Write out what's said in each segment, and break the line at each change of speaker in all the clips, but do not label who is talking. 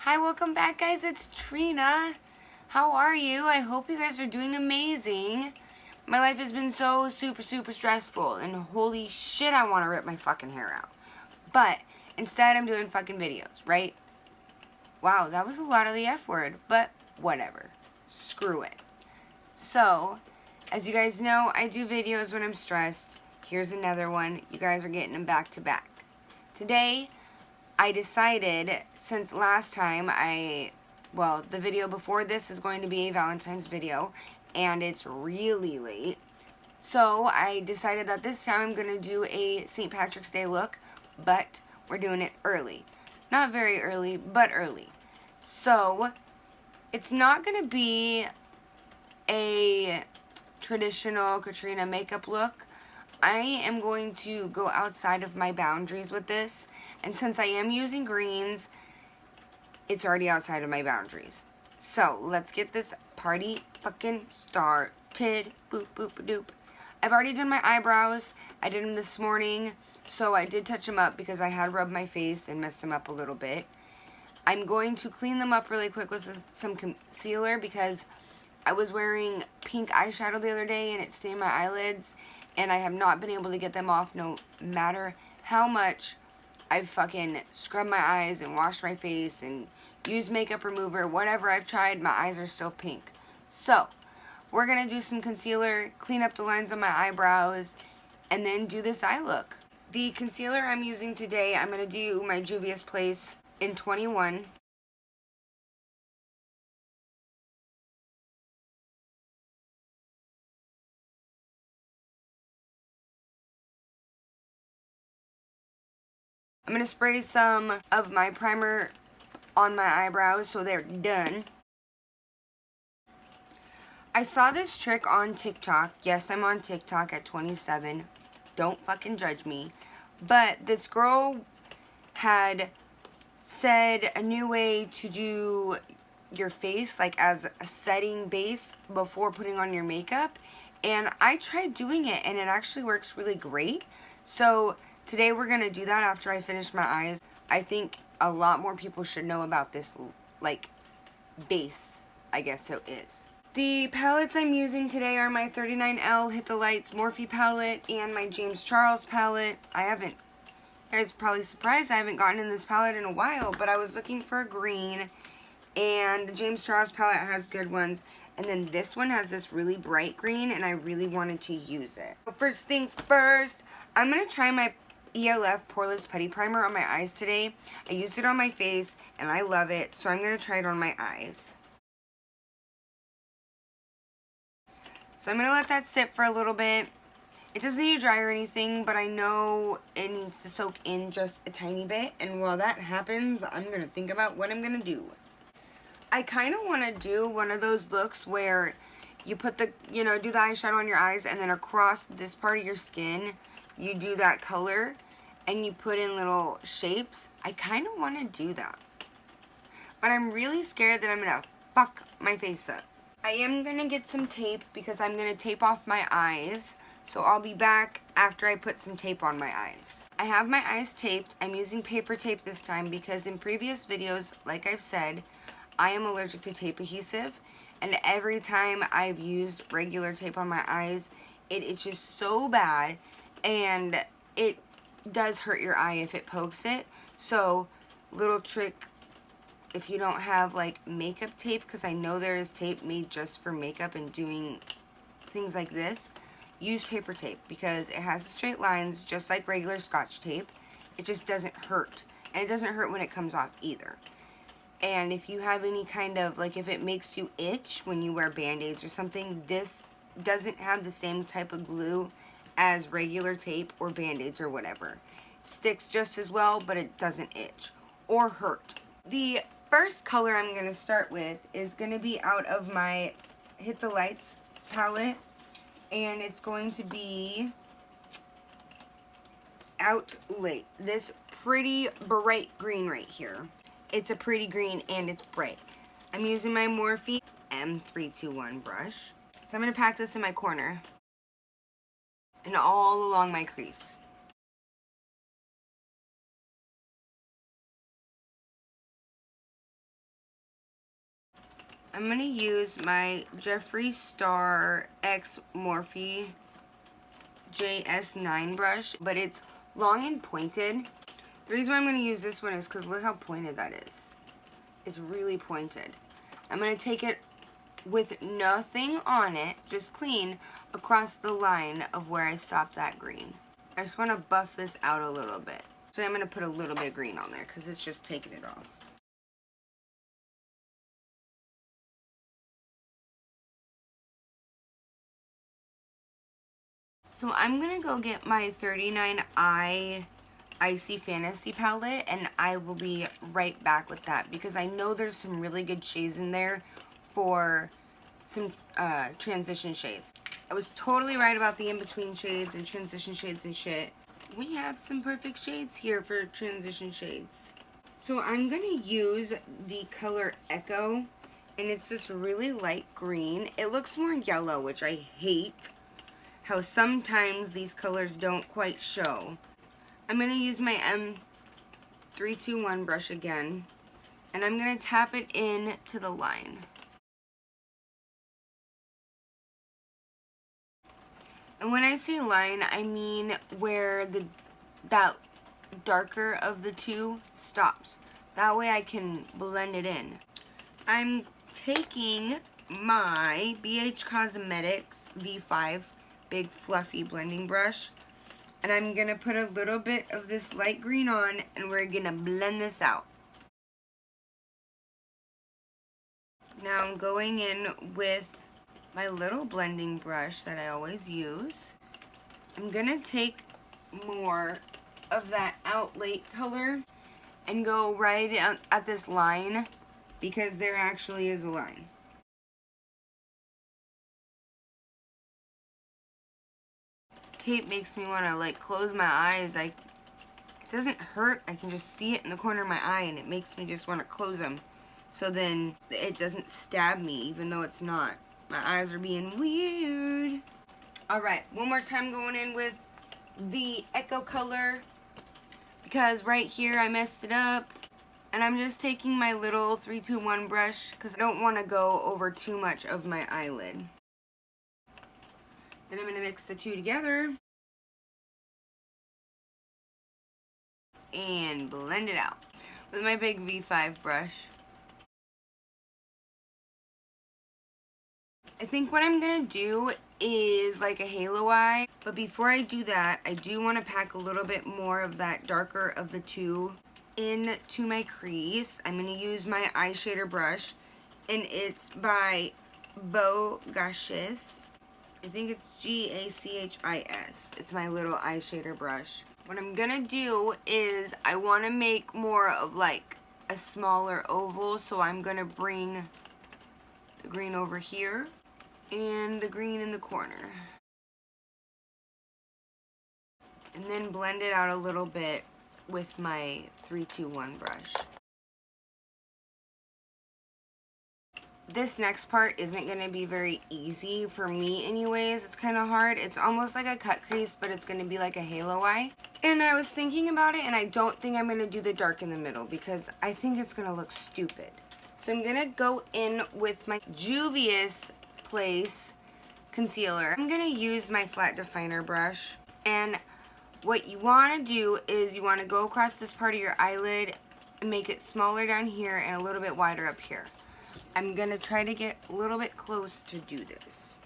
Hi, welcome back, guys. It's Trina. How are you? I hope you guys are doing amazing. My life has been so super stressful, and holy shit, I want to rip my fucking hair out. But instead, I'm doing fucking videos, right? Wow, that was a lot of the F word, but whatever. Screw it. So, as you guys know, I do videos when I'm stressed. Here's another one. You guys are getting them back to back. Today, I decided, since last time the video before this is going to be a Valentine's video, and it's really late, so I decided that this time I'm going to do a St. Patrick's Day look, but we're doing it early. Not very early, but early. So, it's not going to be a traditional Katrina makeup look. I am going to go outside of my boundaries with this, and since I am using greens, it's already outside of my boundaries. So, let's get this party fucking started. Boop, boop, doop. I've already done my eyebrows. I did them this morning, so I did touch them up because I had rubbed my face and messed them up a little bit. I'm going to clean them up really quick with some concealer because I was wearing pink eyeshadow the other day and it stained my eyelids, and I have not been able to get them off no matter how much I've fucking scrubbed my eyes and washed my face and used makeup remover. Whatever I've tried, my eyes are still pink. So, we're going to do some concealer, clean up the lines on my eyebrows, and then do this eye look. The concealer I'm using today, I'm going to do my Juvia's Place in 21. I'm going to spray some of my primer on my eyebrows so they're done. I saw this trick on TikTok. Yes, I'm on TikTok at 27. Don't fucking judge me. But this girl had said a new way to do your face, like as a setting base before putting on your makeup. And I tried doing it and it actually works really great. So today we're going to do that after I finish my eyes. I think a lot more people should know about this, like, base, I guess it is. The palettes I'm using today are my 39L Hit the Lights Morphe palette and my James Charles palette. You guys are probably surprised I haven't gotten in this palette in a while, but I was looking for a green, and the James Charles palette has good ones. And then this one has this really bright green, and I really wanted to use it. But first things first, I'm going to try my ELF Poreless Putty Primer on my eyes today. I used it on my face, and I love it, so I'm going to try it on my eyes. So I'm going to let that sit for a little bit. It doesn't need to dry or anything, but I know it needs to soak in just a tiny bit. And while that happens, I'm going to think about what I'm going to do. I kind of want to do one of those looks where you put do the eyeshadow on your eyes, and then across this part of your skin, you do that color, and you put in little shapes. I kind of want to do that. But I'm really scared that I'm going to fuck my face up. I am going to get some tape because I'm going to tape off my eyes. So I'll be back after I put some tape on my eyes. I have my eyes taped. I'm using paper tape this time because in previous videos, like I've said, I am allergic to tape adhesive. And every time I've used regular tape on my eyes, it itches so bad. And it does hurt your eye if it pokes it. So, little trick, if you don't have like makeup tape, because I know there is tape made just for makeup and doing things like this, use paper tape because it has the straight lines just like regular Scotch tape. It just doesn't hurt. And it doesn't hurt when it comes off either. And if you have any kind of, like, if it makes you itch when you wear Band-Aids or something, this doesn't have the same type of glue as regular tape or Band-Aids or whatever. It sticks just as well, but it doesn't itch or hurt. The first color I'm going to start with is going to be out of my Hit the Lights palette. And it's going to be Outlet. This pretty bright green right here. It's a pretty green and it's bright. I'm using my Morphe M321 brush. So I'm going to pack this in my corner and all along my crease. I'm going to use my Jeffree Star X Morphe JS9 brush, but it's long and pointed. The reason why I'm going to use this one is because look how pointed that is. It's really pointed. I'm going to take it with nothing on it, just clean, across the line of where I stopped that green. I just want to buff this out a little bit. So I'm going to put a little bit of green on there because it's just taking it off. So I'm going to go get my 39i Icy Fantasy palette, and I will be right back with that because I know there's some really good shades in there for some transition shades. I was totally right about the in-between shades and transition shades and shit. We have some perfect shades here for transition shades. So I'm going to use the color Echo, and it's this really light green. It looks more yellow, which I hate. How sometimes these colors don't quite show. I'm going to use my M321 brush again, and I'm going to tap it in to the line. And when I say line, I mean where that darker of the two stops. That way I can blend it in. I'm taking my BH Cosmetics V5 big fluffy blending brush, and I'm going to put a little bit of this light green on, and we're going to blend this out. Now I'm going in with my little blending brush that I always use. I'm going to take more of that Outlate color and go right at this line because there actually is a line. Tape makes me want to like close my eyes. It doesn't hurt. I can just see it in the corner of my eye, and it makes me just want to close them. So then it doesn't stab me, even though it's not. My eyes are being weird. Alright, one more time going in with the Echo color, because right here I messed it up. And I'm just taking my little 321 brush because I don't want to go over too much of my eyelid. Then I'm going to mix the two together and blend it out with my big V5 brush. I think what I'm going to do is like a halo eye, but before I do that, I do want to pack a little bit more of that darker of the two into my crease. I'm going to use my eye shader brush, and it's by Gachis. I think it's Gachis. It's my little eye shader brush. What I'm gonna do is I want to make more of like a smaller oval, so I'm gonna bring the green over here and the green in the corner, and then blend it out a little bit with my 321 brush. This next part isn't going to be very easy for me anyways. It's kind of hard. It's almost like a cut crease, but it's going to be like a halo eye. And I was thinking about it, and I don't think I'm going to do the dark in the middle because I think it's going to look stupid. So I'm going to go in with my Juvia's Place concealer. I'm going to use my flat definer brush, and what you want to do is you want to go across this part of your eyelid and make it smaller down here and a little bit wider up here. I'm going to try to get a little bit close to do this.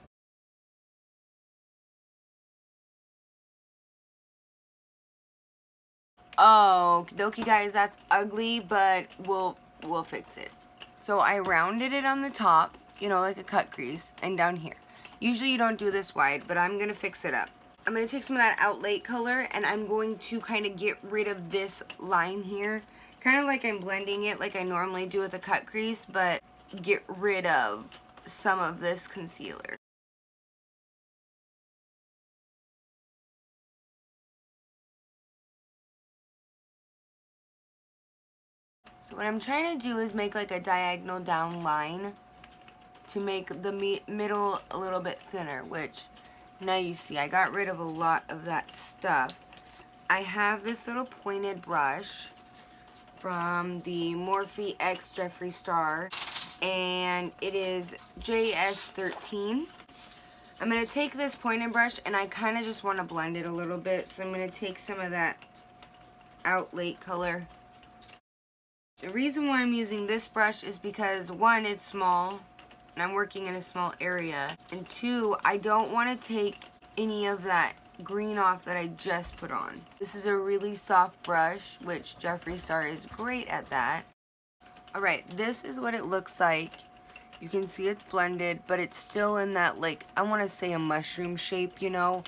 Oh, okie guys, that's ugly, but we'll fix it. So I rounded it on the top, you know, like a cut crease, and down here. Usually you don't do this wide, but I'm going to fix it up. I'm going to take some of that Outlate color, and I'm going to kind of get rid of this line here. Kind of like I'm blending it like I normally do with a cut crease, but get rid of some of this concealer. So what I'm trying to do is make like a diagonal down line to make the middle a little bit thinner, which now you see I got rid of a lot of that stuff. I have this little pointed brush from the Morphe X Jeffree Star. and it is JS13. I'm going to take this pointed brush, and I kind of just want to blend it a little bit, so I'm going to take some of that Outlake color. The reason why I'm using this brush is because, one, it's small, and I'm working in a small area, and two, I don't want to take any of that green off that I just put on. This is a really soft brush, which Jeffree Star is great at that. Alright, this is what it looks like. You can see it's blended, but it's still in that, like, I want to say a mushroom shape, you know,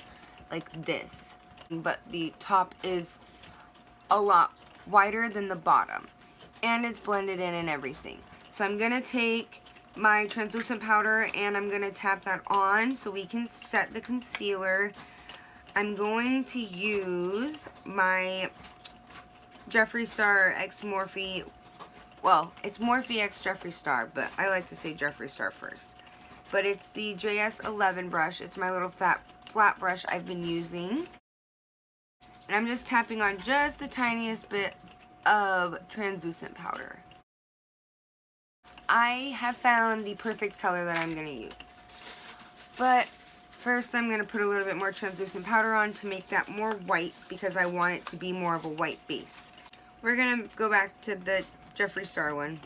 like this. But the top is a lot wider than the bottom, and it's blended in and everything. So I'm going to take my translucent powder and I'm going to tap that on so we can set the concealer. I'm going to use my Jeffree Star X Morphe. Well, it's Morphe X Jeffree Star, but I like to say Jeffree Star first. But it's the JS11 brush. It's my little flat brush I've been using. And I'm just tapping on just the tiniest bit of translucent powder. I have found the perfect color that I'm going to use. But first I'm going to put a little bit more translucent powder on to make that more white, because I want it to be more of a white base. We're going to go back to the Jeffree Star one.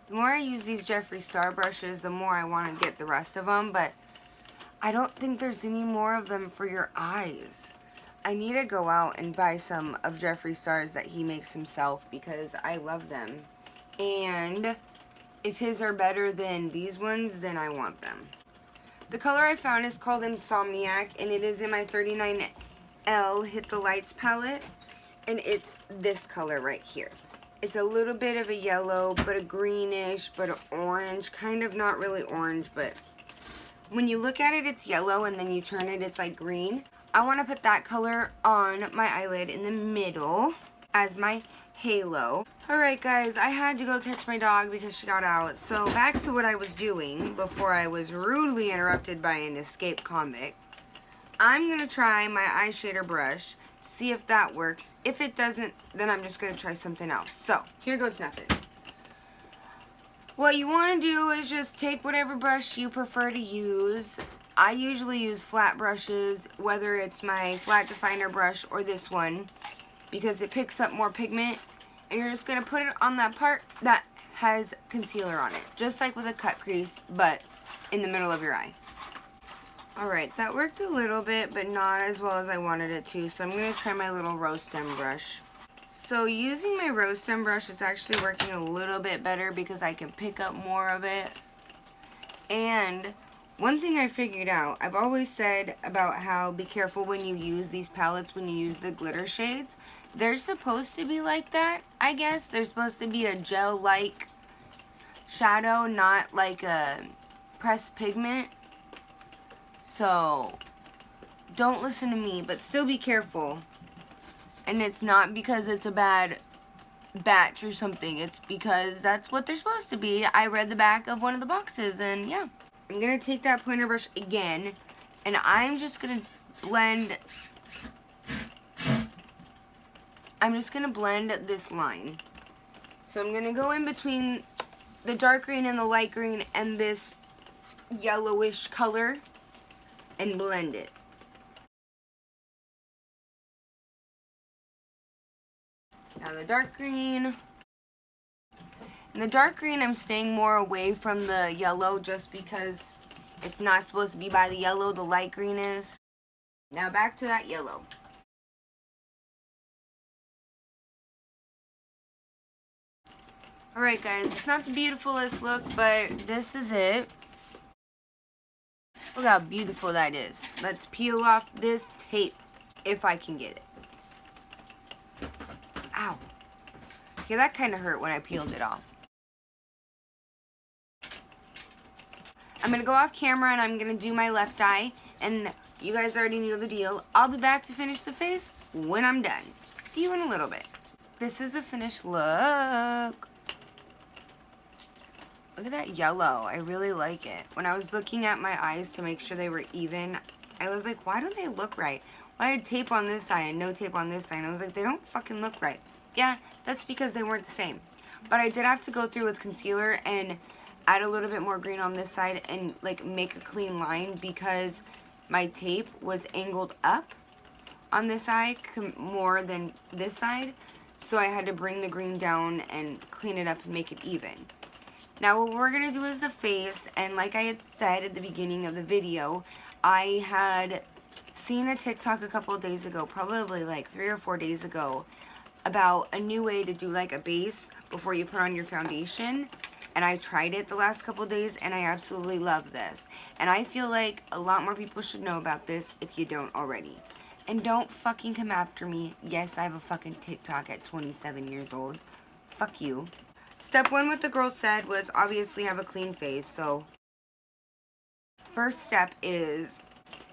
The more I use these Jeffree Star brushes, the more I want to get the rest of them, but I don't think there's any more of them for your eyes. I need to go out and buy some of Jeffree Star's that he makes himself, because I love them. And if his are better than these ones, then I want them. The color I found is called Insomniac, and it is in my 39L Hit the Lights palette. And it's this color right here. It's a little bit of a yellow, but a greenish, but an orange. Kind of not really orange, but when you look at it, it's yellow, and then you turn it, it's like green. I want to put that color on my eyelid in the middle as my halo. Alright guys, I had to go catch my dog because she got out. So back to what I was doing before I was rudely interrupted by an escaped convict. I'm going to try my eye shader brush to see if that works. If it doesn't, then I'm just going to try something else. So, here goes nothing. What you want to do is just take whatever brush you prefer to use. I usually use flat brushes, whether it's my flat definer brush or this one, because it picks up more pigment. And you're just going to put it on that part that has concealer on it, just like with a cut crease, but in the middle of your eye. Alright, that worked a little bit, but not as well as I wanted it to, so I'm going to try my little rose stem brush. So using my rose stem brush is actually working a little bit better because I can pick up more of it. And one thing I figured out, I've always said about how be careful when you use these palettes, when you use the glitter shades. They're supposed to be like that, I guess. They're supposed to be a gel-like shadow, not like a pressed pigment. So, don't listen to me, but still be careful. And it's not because it's a bad batch or something. It's because that's what they're supposed to be. I read the back of one of the boxes, and yeah. I'm going to take that pointer brush again, and I'm just going to blend. I'm just going to blend this line. So I'm going to go in between the dark green and the light green and this yellowish color and blend it. Now the dark green. In the dark green, I'm staying more away from the yellow just because it's not supposed to be by the yellow, the light green is. Now back to that yellow. Alright guys, it's not the beautifulest look, but this is it. Look how beautiful that is. Let's peel off this tape, if I can get it. Ow. Okay, that kind of hurt when I peeled it off. I'm going to go off camera and I'm going to do my left eye. And you guys already know the deal. I'll be back to finish the face when I'm done. See you in a little bit. This is the finished look. Look at that yellow. I really like it. When I was looking at my eyes to make sure they were even, I was like, why don't they look right? Well, I had tape on this eye and no tape on this eye. And I was like, they don't fucking look right. Yeah, that's because they weren't the same. But I did have to go through with concealer and add a little bit more green on this side and like make a clean line because my tape was angled up on this side more than this side. So I had to bring the green down and clean it up and make it even. Now what we're going to do is the face, and like I had said at the beginning of the video, I had seen a TikTok a couple of days ago, probably like 3 or 4 days ago, about a new way to do like a base before you put on your foundation. And I tried it the last couple of days and I absolutely love this. And I feel like a lot more people should know about this if you don't already. And don't fucking come after me. Yes, I have a fucking TikTok at 27 years old. Fuck you. Step 1, what the girl said was obviously have a clean face. So first step is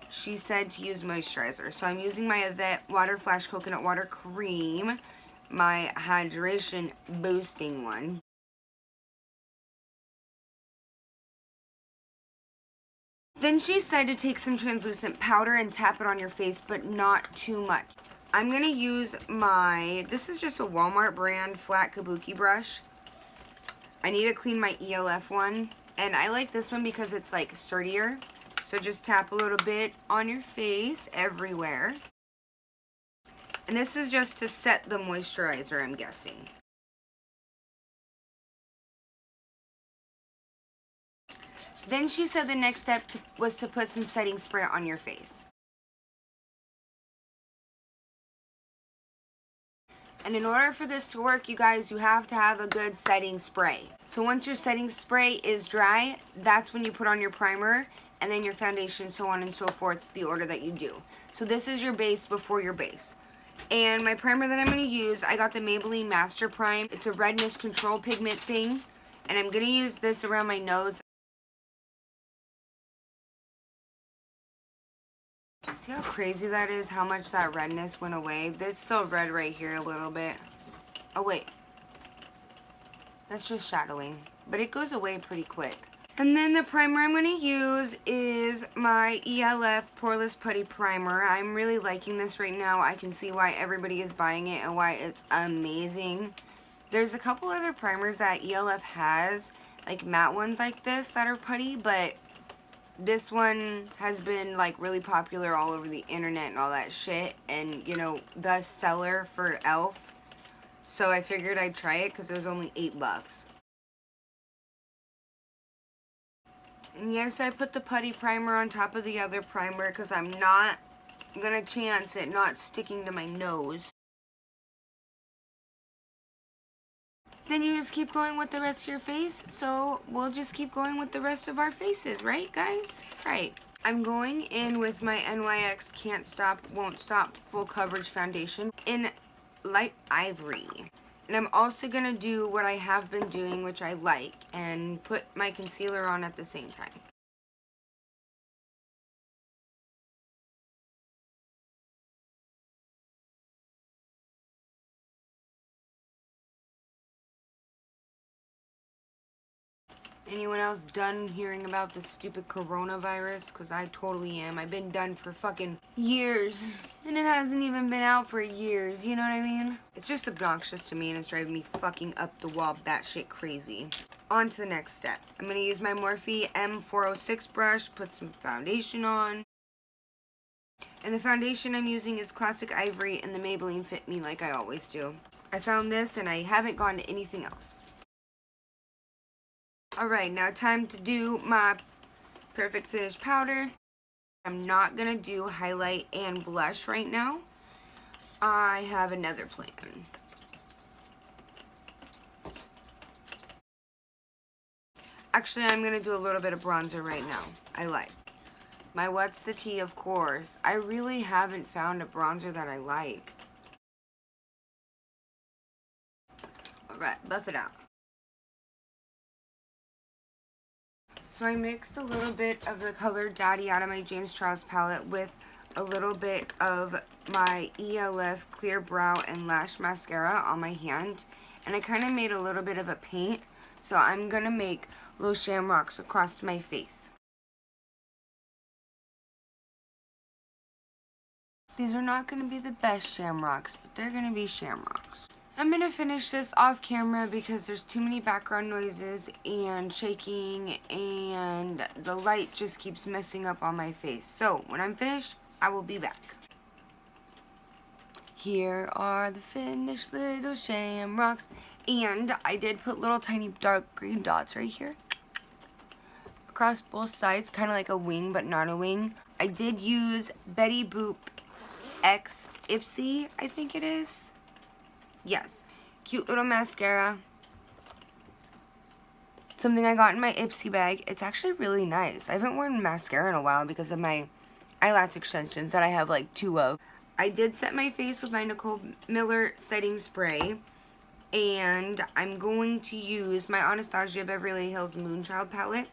she said to use moisturizer. So I'm using my Yvette Water Flash Coconut Water Cream, my hydration boosting one. Then she said to take some translucent powder and tap it on your face, but not too much. I'm going to use this is just a Walmart brand flat kabuki brush. I need to clean my ELF one, and I like this one because it's like sturdier. So just tap a little bit on your face everywhere. And this is just to set the moisturizer, I'm guessing. Then she said the next step was to put some setting spray on your face. And in order for this to work, you guys, you have to have a good setting spray. So once your setting spray is dry, that's when you put on your primer and then your foundation, so on and so forth, the order that you do. So this is your base before your base. And my primer that I'm going to use, I got the Maybelline Master Prime. It's a redness control pigment thing. And I'm going to use this around my nose. See how crazy that is? How much that redness went away? This is still red right here a little bit. Oh wait. That's just shadowing. But it goes away pretty quick. And then the primer I'm going to use is my ELF Poreless Putty Primer. I'm really liking this right now. I can see why everybody is buying it and why it's amazing. There's a couple other primers that ELF has, like matte ones like this that are putty, but this one has been like really popular all over the internet and all that shit, and you know, bestseller for e.l.f. So I figured I'd try it because it was only $8. And yes, I put the putty primer on top of the other primer because I'm not gonna chance it not sticking to my nose. Then you just keep going with the rest of your face. So we'll just keep going with the rest of our faces, right guys? Right. I'm going in with my NYX Can't Stop, Won't Stop Full Coverage Foundation in Light Ivory. And I'm also going to do what I have been doing, which I like, and put my concealer on at the same time. Anyone else done hearing about this stupid coronavirus? Because I totally am. I've been done for fucking years. And it hasn't even been out for years. You know what I mean? It's just obnoxious to me and it's driving me fucking up the wall batshit crazy. On to the next step. I'm going to use my Morphe M406 brush. Put some foundation on. And the foundation I'm using is Classic Ivory and the Maybelline Fit Me like I always do. I found this and I haven't gone to anything else. Alright, now time to do my Perfect Finish powder. I'm not going to do highlight and blush right now. I have another plan. Actually, I'm going to do a little bit of bronzer right now. I like. My What's the Tea, of course. I really haven't found a bronzer that I like. Alright, buff it out. So I mixed a little bit of the color Daddy out of my James Charles palette with a little bit of my ELF Clear Brow and Lash Mascara on my hand. And I kind of made a little bit of a paint. So I'm going to make little shamrocks across my face. These are not going to be the best shamrocks, but they're going to be shamrocks. I'm gonna finish this off camera because there's too many background noises and shaking, and the light just keeps messing up on my face. So when I'm finished, I will be back. Here are the finished little shamrocks, and I did put little tiny dark green dots right here across both sides, kind of like a wing but not a wing. I did use Betty Boop X Ipsy, I think it is. Yes, cute little mascara. Something I got in my Ipsy bag. It's actually really nice. I haven't worn mascara in a while because of my eyelash extensions that I have like 2 of. I did set my face with my Nicole Miller setting spray, and I'm going to use my Anastasia Beverly Hills Moonchild palette.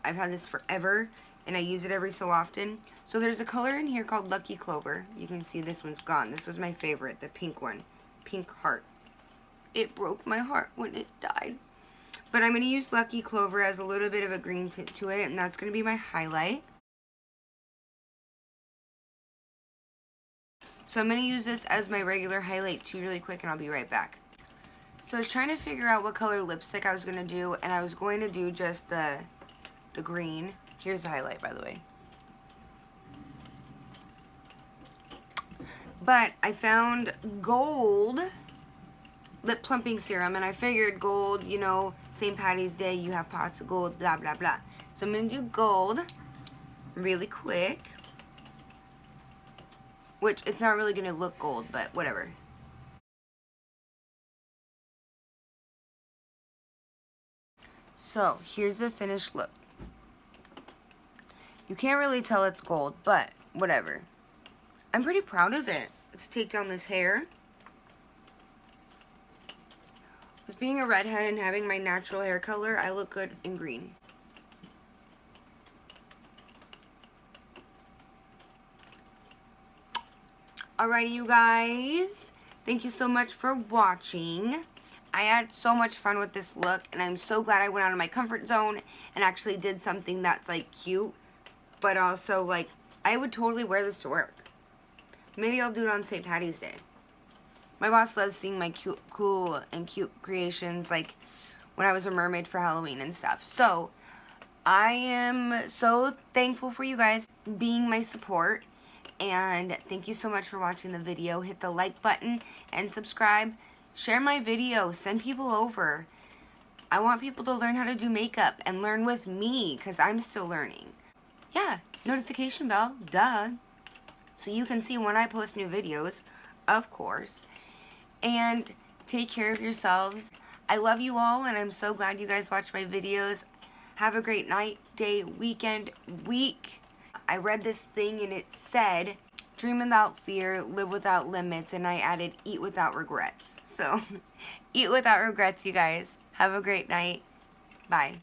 I've had this forever, and I use it every so often. So there's a color in here called Lucky Clover. You can see this one's gone. This was my favorite, the pink one. Pink heart. It broke my heart when it died. But I'm going to use Lucky Clover as a little bit of a green tint to it, and that's going to be my highlight. So I'm going to use this as my regular highlight too really quick, and I'll be right back. So I was trying to figure out what color lipstick I was going to do, and I was going to do just the green. Here's the highlight, by the way. But I found gold lip plumping serum, and I figured gold, you know, St. Patty's Day, you have pots of gold, blah, blah, blah. So I'm going to do gold really quick, which it's not really going to look gold, but whatever. So here's the finished look. You can't really tell it's gold, but whatever. I'm pretty proud of it. Let's take down this hair. With being a redhead and having my natural hair color, I look good in green. Alrighty, you guys. Thank you so much for watching. I had so much fun with this look, and I'm so glad I went out of my comfort zone and actually did something that's like cute, but also like I would totally wear this to work. Maybe I'll do it on St. Patty's Day. My boss loves seeing my cool and cute creations, like when I was a mermaid for Halloween and stuff. So I am so thankful for you guys being my support, and thank you so much for watching the video. Hit the like button and subscribe. Share my video. Send people over. I want people to learn how to do makeup and learn with me because I'm still learning. Yeah, notification bell, duh. So you can see when I post new videos, of course. And take care of yourselves. I love you all, and I'm so glad you guys watch my videos. Have a great night, day, weekend, week. I read this thing and it said, dream without fear, live without limits, and I added eat without regrets. So eat without regrets, you guys. Have a great night. Bye.